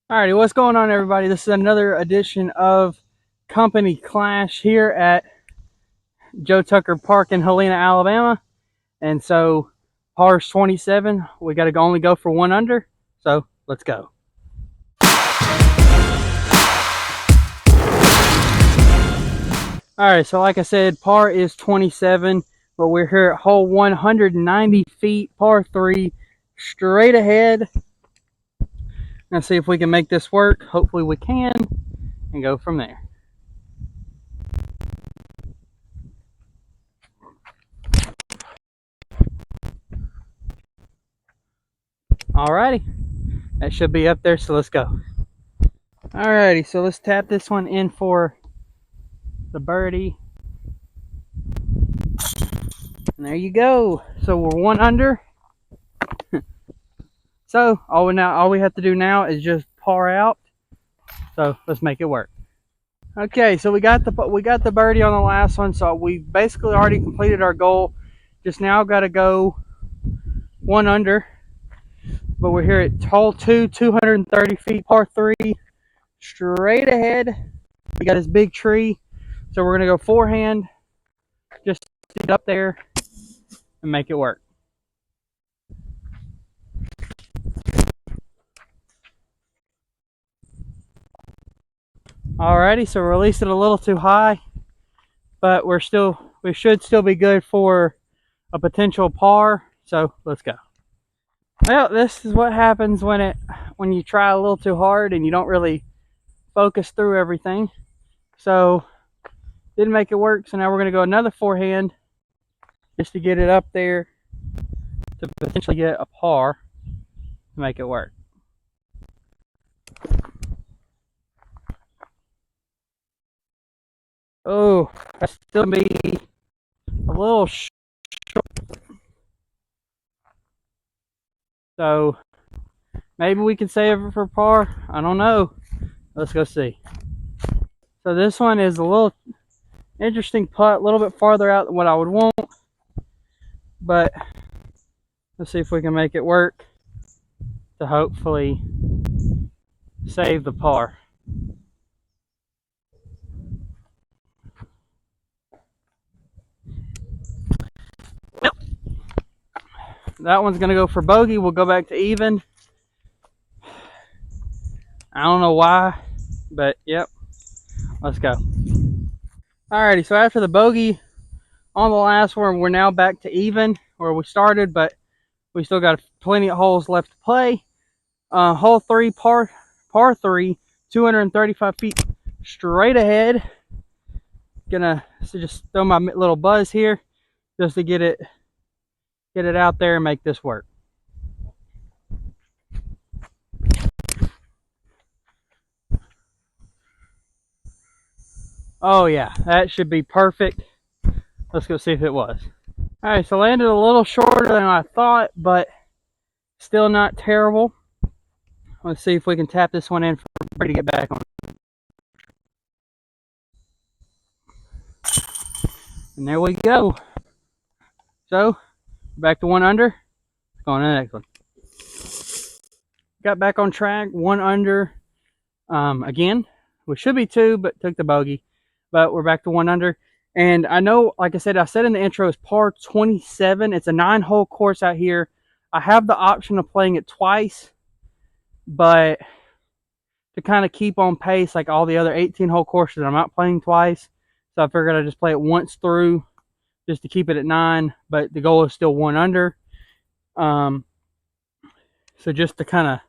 Alrighty, what's going on, everybody? This is another edition of Company Clash here at Joe Tucker Park in Helena, Alabama. And so, par's 27. We got to only go for one under. So, let's go. Alright, so like I said, par is 27, but we're here at hole 190 feet, par 3, straight ahead. Let's see if we can make this work. Hopefully, we can, and go from there. Alrighty, that should be up there, so let's go. Alrighty, so let's tap this one in for the birdie. And there you go. So we're one under. So all we have to do now is just par out. So let's make it work. Okay, so we got the birdie on the last one. So we basically already completed our goal. Just now got to go one under. But we're here at hole 2, 230 feet, par 3, straight ahead. We got this big tree. So we're gonna go forehand, just get up there and make it work. Alrighty, so released it a little too high, but we should still be good for a potential par. So let's go. Well, this is what happens when you try a little too hard and you don't really focus through everything. So didn't make it work. So now we're gonna go another forehand just to get it up there to potentially get a par to make it work. Oh, that's still gonna be a little short. So maybe we can save it for par. I don't know. Let's go see. So this one is a little interesting putt, a little bit farther out than what I would want. But let's see if we can make it work to hopefully save the par. That one's going to go for bogey. We'll go back to even. I don't know why, but yep. Let's go. Alrighty, so after the bogey on the last one, we're now back to even where we started, but we still got plenty of holes left to play. Hole 3, par 3, 235 feet straight ahead. Gonna just throw my little buzz here just to get it out there and make this work. Oh yeah, that should be perfect. Let's go see if it was. Alright, so landed a little shorter than I thought, but still not terrible. Let's see if we can tap this one in for to get back on. And there we go. So, back to one under. Going to the next one. Got back on track, one under. Again, we should be two, but took the bogey. But we're back to one under. And I know, like I said in the intro, it's par 27. It's a 9-hole course out here. I have the option of playing it twice, but to kind of keep on pace like all the other 18-hole courses, I'm not playing twice. So I figured I'd just play it once through just to keep it at 9, but the goal is still one under. So just to kind of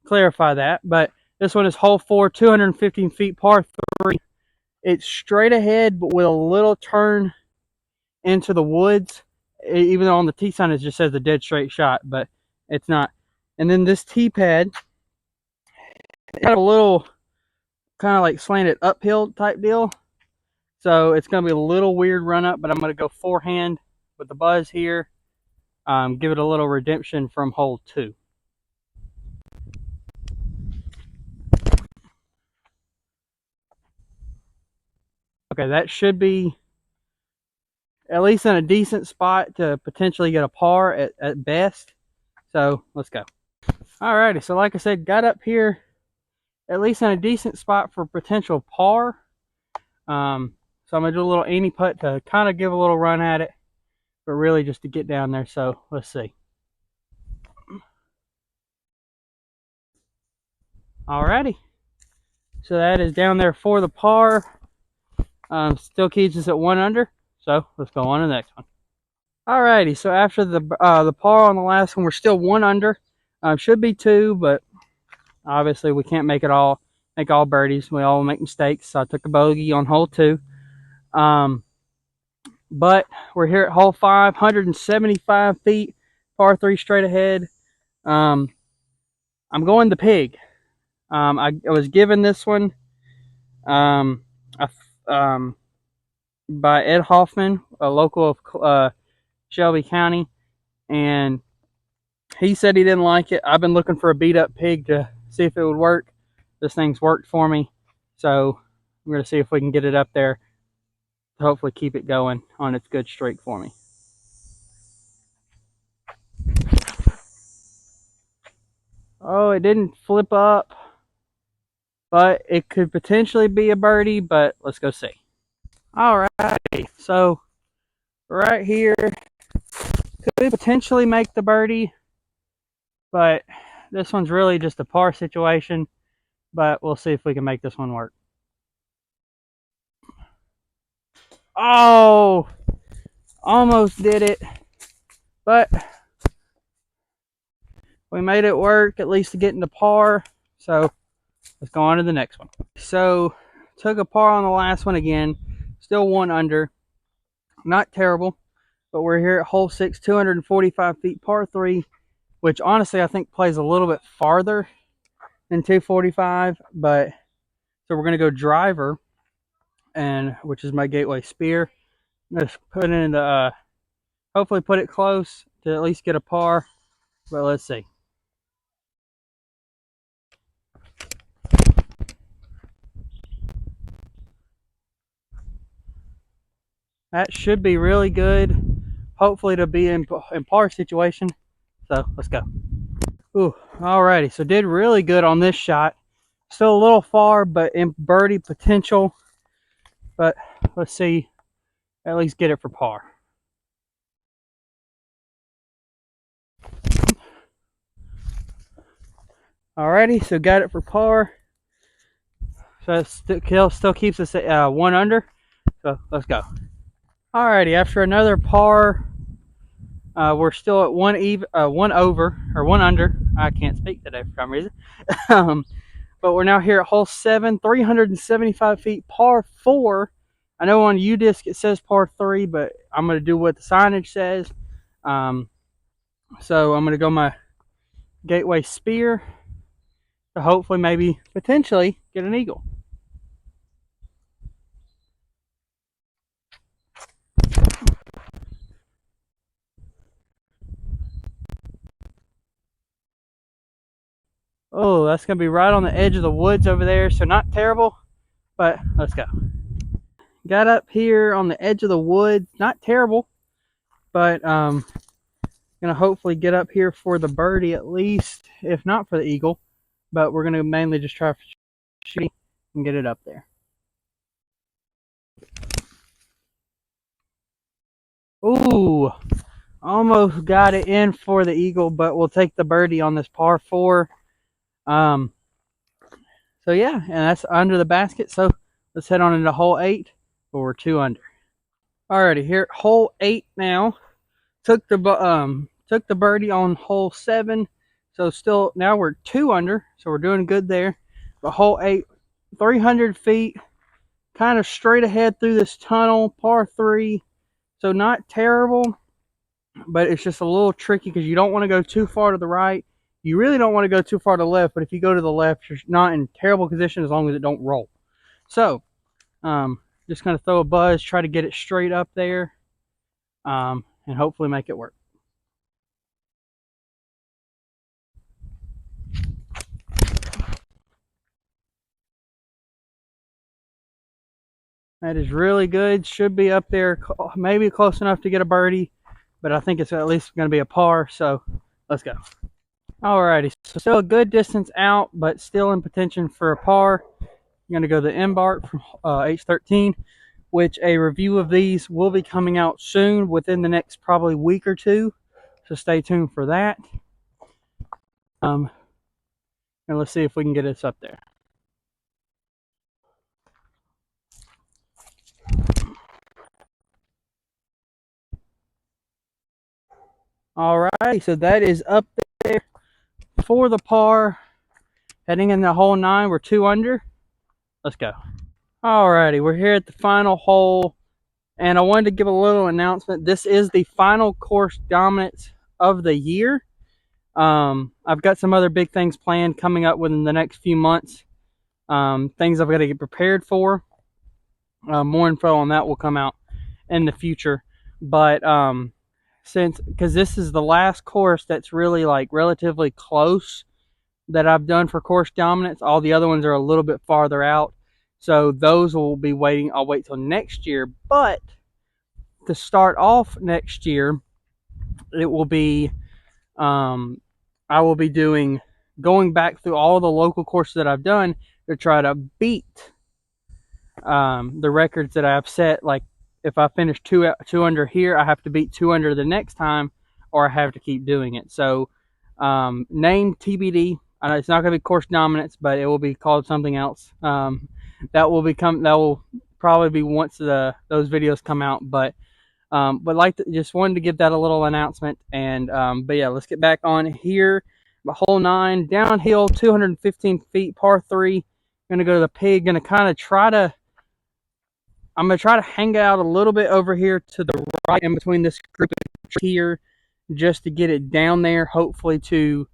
clarify that, but this one is hole 4, 215 feet, par 3. It's straight ahead, but with a little turn into the woods. Even though on the tee sign it just says a dead straight shot, but it's not. And then this tee pad had a little kind of like slanted uphill type deal. So it's going to be a little weird run up, but I'm going to go forehand with the buzz here. Give it a little redemption from hole 2. Okay, that should be at least in a decent spot to potentially get a par at best. So let's go. Alrighty, so like I said, got up here at least in a decent spot for potential par. So I'm going to do a little ante putt to kind of give a little run at it, but really just to get down there. So let's see. Alrighty. So that is down there for the par. Still keeps us at 1 under. So let's go on to the next one. Alrighty. So after the par on the last one, we're still 1 under. Should be 2, but obviously we can't make all birdies. We all make mistakes. So I took a bogey on hole 2. But we're here at hole 5, 175 feet, par 3 straight ahead. I'm going the pig. I was given this one um, by Ed Hoffman, a local of Shelby County, and he said he didn't like it. I've been looking for a beat up pig to see if it would work. This thing's worked for me, so we're going to see if we can get it up there to hopefully keep it going on its good streak for me. Oh, it didn't flip up, but it could potentially be a birdie, but let's go see. All right, so right here could potentially make the birdie, but this one's really just a par situation, but we'll see if we can make this one work. Oh, almost did it, but we made it work, at least to get into par. So let's go on to the next one. So took a par on the last one again, still 1 under, not terrible, but we're here at hole 6, 245 feet, par 3, which honestly I think plays a little bit farther than 245, but so we're going to go driver, and which is my gateway spear. Just put it in the hopefully put it close to at least get a par, but let's see. That should be really good, hopefully to be in par situation. So let's go. Ooh, alrighty, so did really good on this shot. Still a little far, but in birdie potential, but let's see, at least get it for par. Alrighty, so got it for par. So it still keeps us at 1 under. So let's go. Alrighty, after another par, we're still at 1 over or 1 under. I can't speak today for some reason. But we're now here at hole 7, 375 feet, par 4. I know on UDisc it says par 3, but I'm going to do what the signage says. So I'm going to go my gateway spear to hopefully maybe potentially get an eagle. Oh, that's going to be right on the edge of the woods over there, so not terrible, but let's go. Got up here on the edge of the woods, not terrible, but going to hopefully get up here for the birdie at least, if not for the eagle, but we're going to mainly just try for shooting and get it up there. Ooh, almost got it in for the eagle, but we'll take the birdie on this par 4. So yeah, and that's under the basket. So let's head on into hole 8, where we're 2 under. Alrighty, here at hole 8 now. Took the birdie on hole 7. So still now we're 2 under. So we're doing good there. But hole 8, 300 feet, kind of straight ahead through this tunnel, par 3. So not terrible, but it's just a little tricky because you don't want to go too far to the right. You really don't want to go too far to the left, but if you go to the left, you're not in terrible position as long as it don't roll. So, just going to throw a buzz, try to get it straight up there, and hopefully make it work. That is really good. Should be up there, maybe close enough to get a birdie, but I think it's at least going to be a par, so let's go. Alrighty, so still a good distance out, but still in contention for a par. I'm going to go the Embark from H13, which a review of these will be coming out soon within the next probably week or two. So stay tuned for that. And let's see if we can get us up there. Alrighty, so that is up there for the par. Heading in the hole 9, we're 2 under. Let's go. Alrighty, we're here at the final hole, and I wanted to give a little announcement. This is the final course dominance of the year. I've got some other big things planned coming up within the next few months. Things I've got to get prepared for. More info on that will come out in the future. But because this is the last course that's really like relatively close that I've done for course dominance, all the other ones are a little bit farther out. So those will be waiting. I'll wait till next year. But to start off next year, it will be I will be going back through all the local courses that I've done to try to beat the records that I've set. Like if I finish two under here, I have to beat 2 under the next time, or I have to keep doing it. So name TBD. It's not going to be course dominance, but it will be called something else. That will probably be once those videos come out. But just wanted to give that a little announcement. And but yeah, let's get back on here. Hole 9, downhill, 215 feet, par 3. Going to go to the pig. Going to kind of I'm going to try to hang out a little bit over here to the right in between this group here, just to get it down there, hopefully to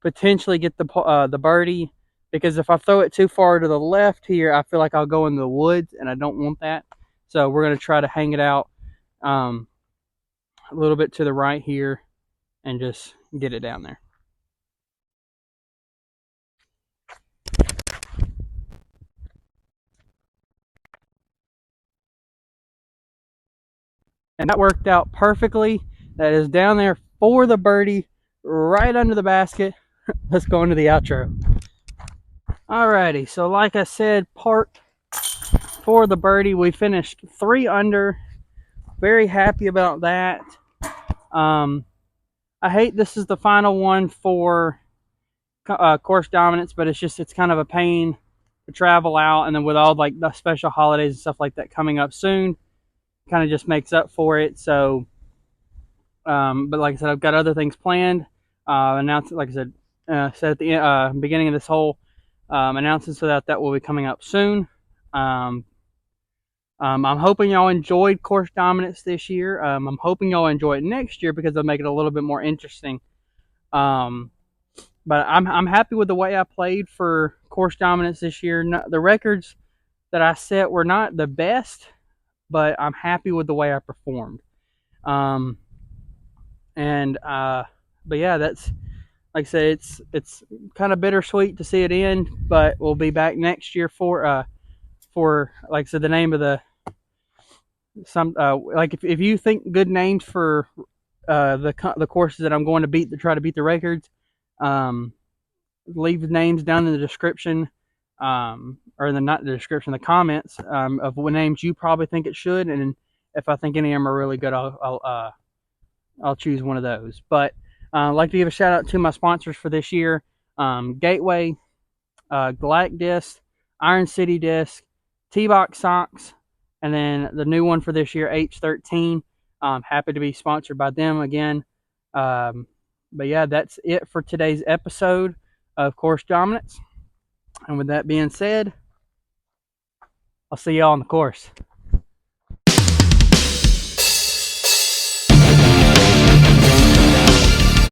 potentially get the birdie. Because if I throw it too far to the left here, I feel like I'll go in the woods, and I don't want that. So we're going to try to hang it out a little bit to the right here and just get it down there. And that worked out perfectly. That is down there for the birdie, right under the basket. Let's go into the outro. Alrighty, so like I said, part for the birdie, we finished 3 under. Very happy about that. I hate this is the final one for course dominance, but it's kind of a pain to travel out, and then with all like the special holidays and stuff like that coming up soon, kind of just makes up for it. So but like I said, I've got other things planned. Announced, like I said at the beginning of this whole announcement, so that will be coming up soon. I'm hoping y'all enjoyed course dominance this year. I'm hoping y'all enjoy it next year because they'll make it a little bit more interesting. But I'm happy with the way I played for course dominance this year. The records that I set were not the best, but I'm happy with the way I performed. But yeah, that's, like I said, it's kind of bittersweet to see it end, but we'll be back next year for like I said, the name of like if you think good names for the courses that I'm going to beat to try to beat the records, leave the names down in the description, or not the description, the comments, of what names you probably think it should, and if I think any of them are really good, I'll choose one of those. But I'd like to give a shout out to my sponsors for this year: Gateway, Galactic Disc, Iron City Disc, T-Box Socks, and then the new one for this year, H13. Happy to be sponsored by them again. But yeah, that's it for today's episode of Course Dominance. And with that being said, I'll see y'all on the course.